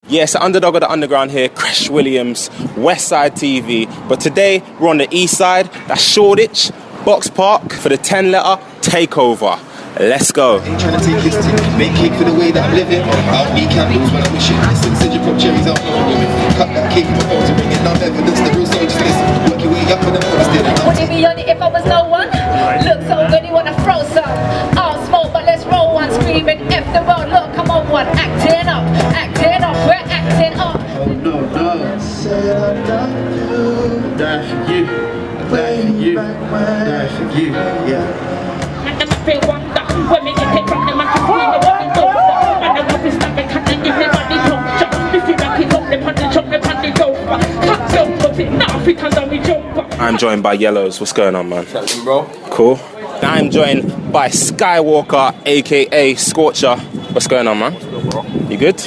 Yeah, it's the underdog of the underground here, Krash Williams, Westside TV. But today, we're on the Eastside, that's Shoreditch, Boxpark, for the 10 Letter Takeover. Let's go. Ain't trying to take his tea, make cake for the way that I'm living. I don't need candles when I wish it. Listen, send you from cherries out for women. Cut that cake in my phones and bring it down evidence. The real soldiers listen. Work your way up and I'm would you be on it if I was no one? Look so good, you wanna throw some. All smoke, but let's roll one. Screaming F the road, look, come on one. Acting up, we're acting up. Oh no, no. Said I love you. Die for you. Die for you. Die for you. Yeah. When we get it from the microphone, the one is over. And the love is not the cut and give me money talk. If you rock it up, the punch up, the punch over. Cut don't put it now, if it's on the joke. I'm joined by Yellows. What's going on, man? Captain, bro. Cool. I'm joined by Skywalker, aka Scorcher. What's going on, man? What's good, bro? You good?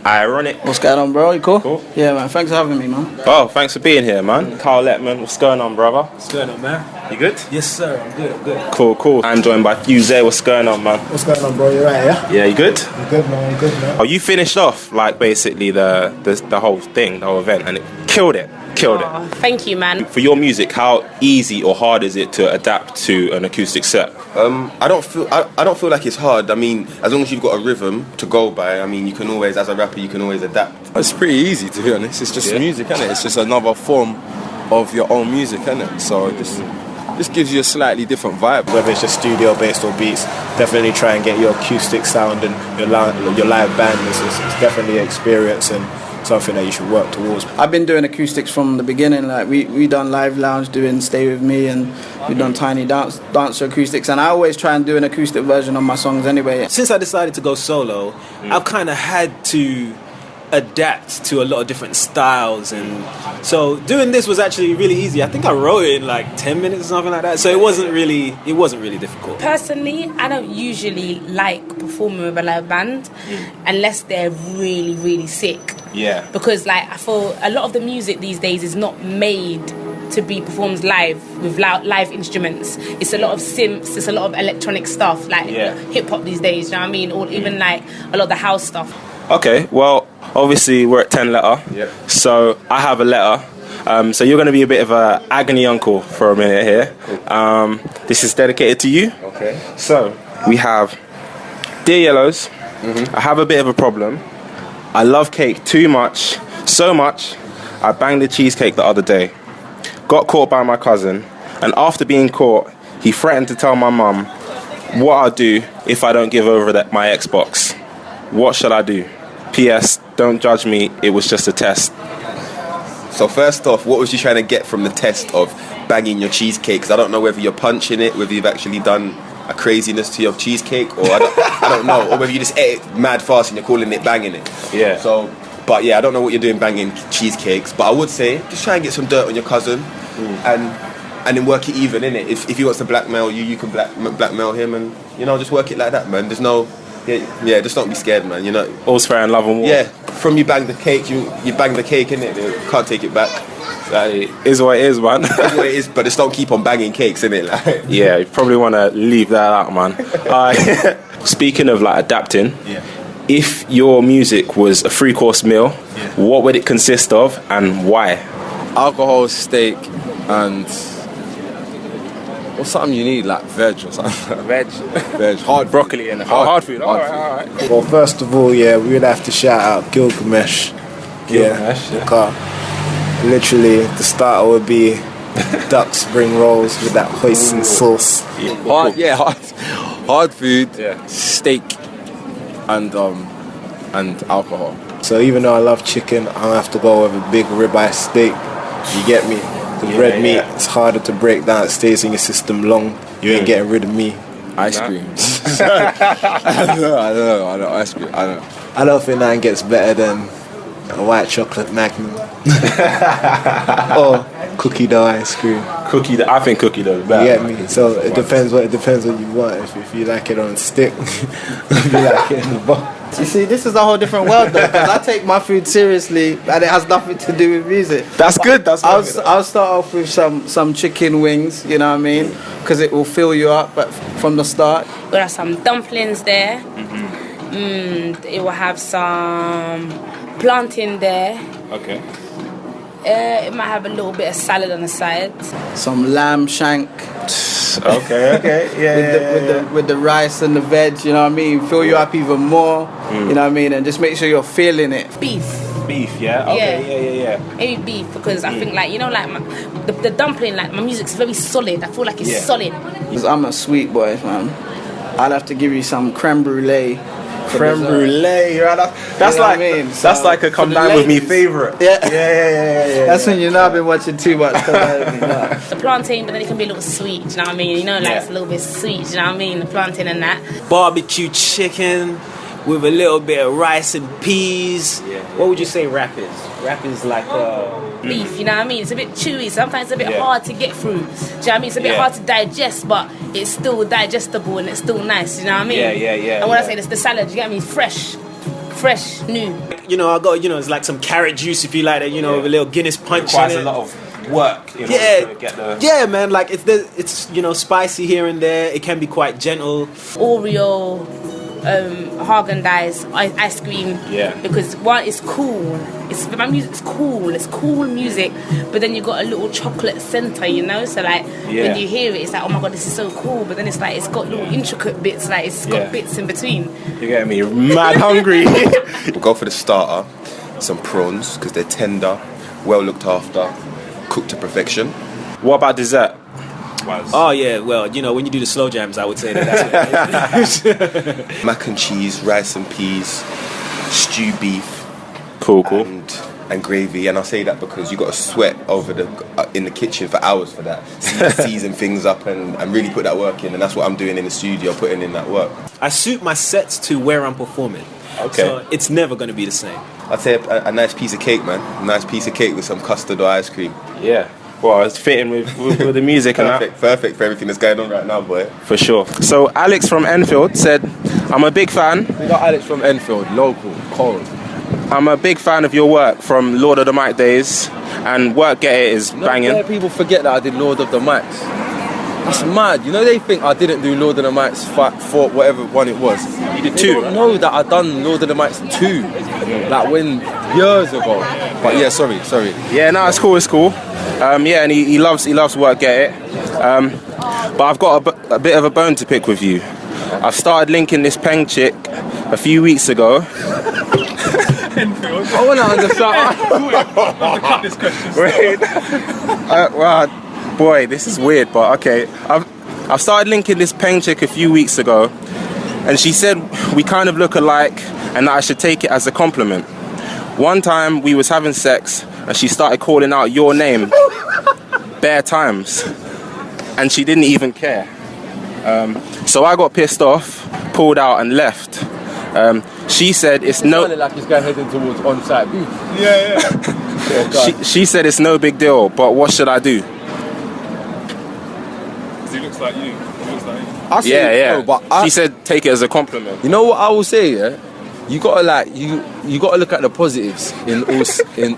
Ironic. What's going on, bro? You cool? Cool. Yeah, man. Thanks for having me, man. Oh, thanks for being here, man. Carl Letman, what's going on, brother? What's going on, man? You good? Yes, sir. I'm good. I'm good. Cool, cool. I'm joined by Fuse. What's going on, man? What's going on, bro? You right, yeah? Yeah, you good? I'm good, man. I'm good, man. Oh, you finished off, like, basically the whole thing, the whole event, and it killed it. Killed it. Thank you, man. For your music, how easy or hard is it to adapt to an acoustic set? I don't feel like it's hard. I mean, as long as you've got a rhythm to go by, I mean, you can always, as a rapper, you can always adapt. It's pretty easy, to be honest. It's just music, innit? It's just another form of your own music, innit? So this gives you a slightly different vibe. Whether it's just studio based or beats, definitely try and get your acoustic sound and your live band. It's definitely an experience and something that you should work towards. I've been doing acoustics from the beginning. Like we done live lounge, doing Stay With Me, and we done tiny dancer acoustics. And I always try and do an acoustic version of my songs anyway. Since I decided to go solo, I've kind of had to adapt to a lot of different styles, and so doing this was actually really easy. I think I wrote it in like 10 minutes or something like that, so it wasn't really difficult. Personally, I don't usually like performing with a live band unless they're really, really sick. Yeah. Because like I feel a lot of the music these days is not made to be performed live with live instruments. It's a lot of synths, it's a lot of electronic stuff, like hip hop these days, you know what I mean? Or even like a lot of the house stuff. Okay, well, obviously we're at 10 Letter, so I have a letter. So you're going to be a bit of a agony uncle for a minute here. This is dedicated to you. Okay. So we have, Dear Yellows, I have a bit of a problem. I love cake too much, so much, I banged the cheesecake the other day. Got caught by my cousin, and after being caught, he threatened to tell my mum what I'll do if I don't give over my Xbox. What should I do? P.S. Don't judge me, it was just a test. So first off, what was you trying to get from the test of banging your cheesecake? Because I don't know whether you're punching it, whether you've actually done a craziness to your cheesecake, or I don't know, or whether you just ate it mad fast and you're calling it banging it. Yeah. So, but yeah, I don't know what you're doing banging cheesecakes, but I would say just try and get some dirt on your cousin, and then work it even, innit? If he wants to blackmail you, you can blackmail him, and just work it like that, man. There's no. Yeah, just don't be scared, man. All's fair in love and war. Yeah, from you bang the cake, you bang the cake, innit? You can't take it back. It is what it is, man. It's what it is, but just don't keep on banging cakes, innit? Like. Yeah, you probably want to leave that out, man. Speaking of like adapting, if your music was a 3-course meal, what would it consist of and why? Alcohol, steak, and what's something you need, like veg or something? Veg. Hard broccoli and hard food. All right. Well, first of all, we would have to shout out Gilgamesh. Because literally, the starter would be duck spring rolls with that hoisin sauce. Hard food, steak, and alcohol. So even though I love chicken, I'll have to go with a big ribeye steak. You get me? The red meat, it's harder to break down. It stays in your system long. You ain't getting rid of me. Ice cream. I don't know. Ice cream. I don't know. I don't think nothing gets better than a white chocolate magnum. Or cookie dough ice cream. I think cookie dough is better. You get me? So it depends what you want. If you like it on stick, if you like it in the box. You see, this is a whole different world though, because I take my food seriously and it has nothing to do with music. That's good. I'll start off with some chicken wings, you know what I mean? Because it will fill you up from the start. We'll have some dumplings there. It will have some plantain there. Okay. It might have a little bit of salad on the side. Some lamb shank. Okay. Yeah. With the rice and the veg, you know what I mean? Fill you up even more, you know what I mean? And just make sure you're feeling it. Beef, yeah? Okay, yeah. maybe beef, because I think, like, you know, like the dumpling, like, my music's very solid. I feel like it's solid. Because I'm a sweet boy, man. I'd have to give you some creme brulee. Creme brulee, right? That's You know like what I mean? that's So, like a come for the down with me ladies. favorite. Yeah. That's when you know I've been watching too much. The plantain, but then it can be a little sweet, you know what I mean? You know, like, it's a little bit sweet, you know what I mean? The plantain and that. Barbecue chicken with a little bit of rice and peas. What would you say rap is? Rap is like beef, you know what I mean? It's a bit chewy, sometimes it's a bit hard to get through. Do you know what I mean? It's a bit hard to digest, but it's still digestible and it's still nice, you know what I mean? Yeah. And when I say this, the salad, you get me? Fresh, new. You know, I got, you know, it's like some carrot juice if you like it, you know, with a little Guinness punch in requires it. a lot of work, you know, to get the... Yeah, man, like it's you know, spicy here and there. It can be quite gentle. Oreo, Haagen-Dazs, ice cream. Yeah. Because one, it's cool. My music's cool. It's cool music. But then you got a little chocolate center, you know. So like when you hear it, it's like, oh my god, this is so cool. But then it's like it's got little intricate bits. Like it's got bits in between. You get me? Mad hungry. We'll go for the starter. Some prawns because they're tender, well looked after, cooked to perfection. What about dessert? Oh yeah, well, you know, when you do the slow jams, I would say that's what Mac and cheese, rice and peas, stew beef. Cool. And gravy, and I say that because you got to sweat over in the kitchen for hours for that, season things up and really put that work in, and that's what I'm doing in the studio, putting in that work. I suit my sets to where I'm performing. Okay. So it's never going to be the same. I'd say a nice piece of cake, man. A nice piece of cake with some custard or ice cream. Yeah. Well, it's fitting with the music and that. Perfect for everything that's going on right now, boy. For sure. So Alex from Enfield said, I'm a big fan. We got Alex from Enfield, local, cold. I'm a big fan of your work from Lord of the Mic days, and Work Get It is banging. Yeah, people forget that I did Lord of the Mics. That's mad. You know, they think I didn't do Lord of the Mics for whatever one it was. You did They two, don't right? know that I done Lord of the Mics 2, like when years ago. But yeah, sorry. Yeah, no, it's cool. Yeah, and he loves Work Get It. But I've got a bit of a bone to pick with you. I've started linking this Peng chick a few weeks ago. I want to understand. Cut this question. Wait. Well, boy, this is weird, but okay. I've started linking this Peng chick a few weeks ago, and she said we kind of look alike, and that I should take it as a compliment. One time we was having sex, and she started calling out your name bare times, and she didn't even care. So I got pissed off, pulled out, and left. She said it's no. It like he's going heading towards on-site beef. Yeah. She said it's no big deal, but what should I do? He looks like you. I say, Yeah. no, but She said take it as a compliment. You know what I will say, yeah? You gotta you gotta look at the positives in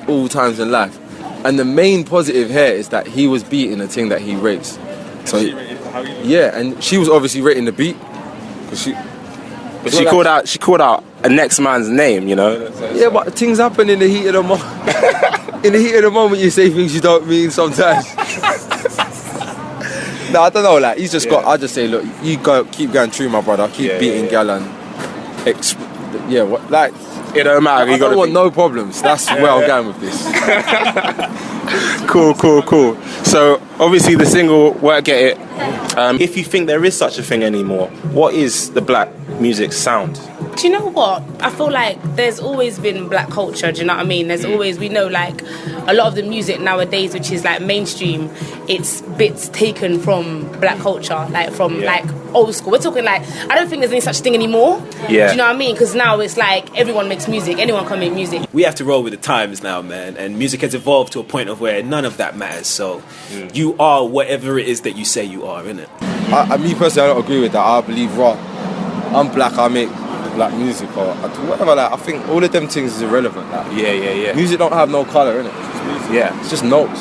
all times in life, and the main positive here is that he was beating a thing that he rates. So yeah, and she was obviously rating the beat, because she called out a next man's name, you know. Yeah, but things happen in the heat of the moment. In the heat of the moment, you say things you don't mean sometimes. No, I don't know. Like he's just got. I just say, look, you keep going true, my brother. Keep beating gal and like it don't matter. I don't want no problems. That's where I'm going with this. Cool. So obviously the single Work Get It. If you think there is such a thing anymore, what is the black music sound? Do you know what? I feel like there's always been black culture, do you know what I mean? There's always, we know like a lot of the music nowadays, which is like mainstream, it's bits taken from black culture, like from like old school. We're talking like, I don't think there's any such thing anymore. Yeah. Do you know what I mean? Because now it's like everyone makes music, anyone can make music. We have to roll with the times now, man, and music has evolved to a point of where none of that matters. So you are whatever it is that you say you are, innit? Me personally, I don't agree with that. I believe raw. I'm black. I make black music or whatever. Like I think all of them things is irrelevant. Like, Yeah. Music don't have no colour in it. It's just music. Yeah. It's just notes.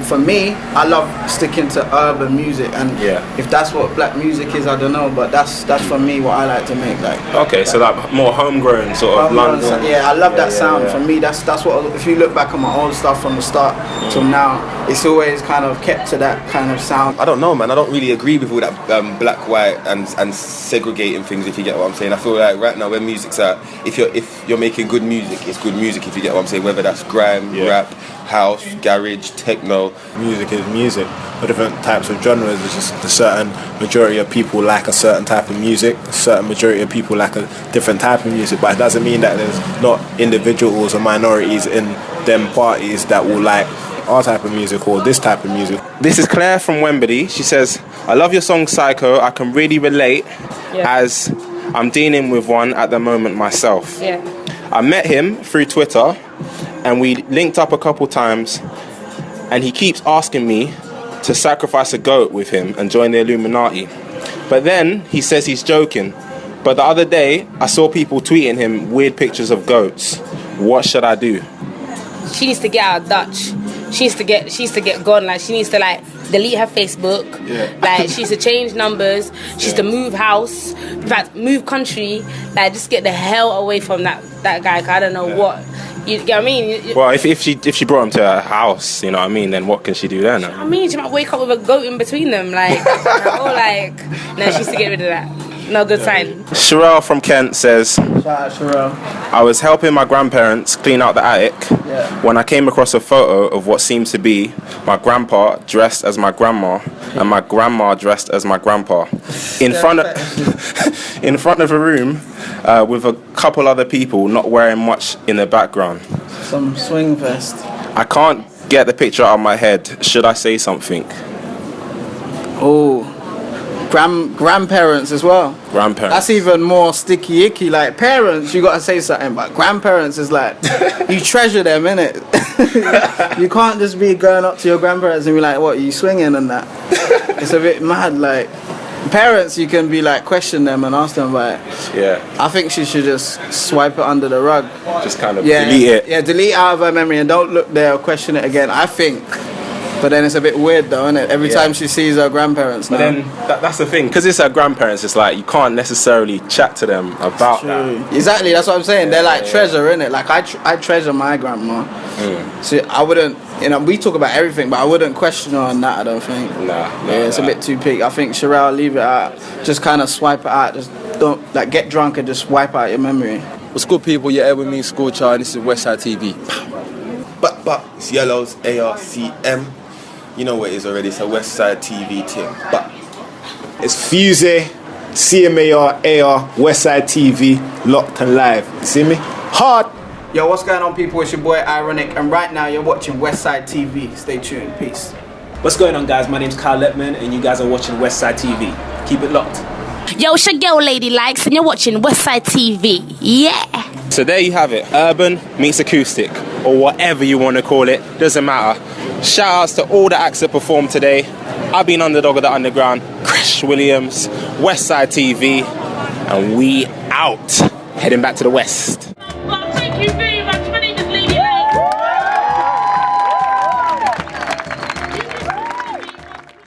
for me, I love sticking to urban music, and if that's what black music is, I don't know, but that's for me what I like to make. Like so like more homegrown sort of London. Yeah, I love that sound. For me, that's what. If you look back on my old stuff from the start till now, it's always kind of kept to that kind of sound. I don't know, man. I don't really agree with all that black, white, and segregating things. If you get what I'm saying, I feel like right now where music's at, if you're making good music, it's good music. If you get what I'm saying, whether that's grime, rap, house, garage, techno. Music is music. For different types of genres, there's just a certain majority of people like a certain type of music, a certain majority of people like a different type of music, but it doesn't mean that there's not individuals or minorities in them parties that will like our type of music or this type of music. This is Claire from Wembley. She says, I love your song Psycho. I can really relate as I'm dealing with one at the moment myself. I met him through Twitter and we linked up a couple times, and he keeps asking me to sacrifice a goat with him and join the Illuminati. But then he says he's joking. But the other day I saw people tweeting him weird pictures of goats. What should I do? She needs to get out of Dutch. She needs to get gone. Like, she needs to like delete her Facebook. Like, she needs to change numbers. She needs to move house. In fact, move country. Like, just get the hell away from that guy. I don't know what. You get what I mean? Well, if she brought him to her house, you know what I mean, then what can she do then? I mean, she might wake up with a goat in between them, like, no, she needs to get rid of that. No good sign. Sherelle from Kent says, Shout out Sherelle. I was helping my grandparents clean out the attic when I came across a photo of what seemed to be my grandpa dressed as my grandma and my grandma dressed as my grandpa in front of a room with a couple other people not wearing much in the background. Some swing vest. I can't get the picture out of my head. Should I say something? Oh, grandparents as well. Grandparents. That's even more sticky icky. Like, parents, you gotta say something, but grandparents is like, you treasure them, innit? You can't just be going up to your grandparents and be like, what, you swinging and that? It's a bit mad. Like, parents, you can be like, question them and ask them about it. I think she should just swipe it under the rug. Just kind of delete it. Yeah, delete it out of her memory and don't look there or question it again, I think. But then it's a bit weird though, isn't it? Every time she sees her grandparents now. But then that's the thing, because it's her grandparents, it's like you can't necessarily chat to them about that. Exactly, that's what I'm saying. They're like treasure, innit? Like I treasure my grandma. So I wouldn't, we talk about everything, but I wouldn't question her on that, I don't think. It's a bit too big. I think Sherelle, leave it out. Just kind of swipe it out. Just don't, like, get drunk and just wipe out your memory. What's good, people? You're here with me, SKOOL Char, and this is Westside TV. But it's Yellows, ARCM. You know what it is already, it's a Westside TV thing. But it's Fuse, CMAR, AR, Westside TV, locked and live. You see me? Hard! Yo, what's going on, people? It's your boy Ironic, and right now you're watching Westside TV. Stay tuned. Peace. What's going on, guys? My name's Kyle Letman, and you guys are watching Westside TV. Keep it locked. Yo, it's your girl Lady Likes, and you're watching Westside TV. Yeah. So there you have it. Urban meets acoustic, or whatever you want to call it. Doesn't matter. Shout outs to all the acts that performed today. I've been Underdog of the Underground, Krash Williams, Westside TV, and we out. Heading back to the West. Well, thank you very much.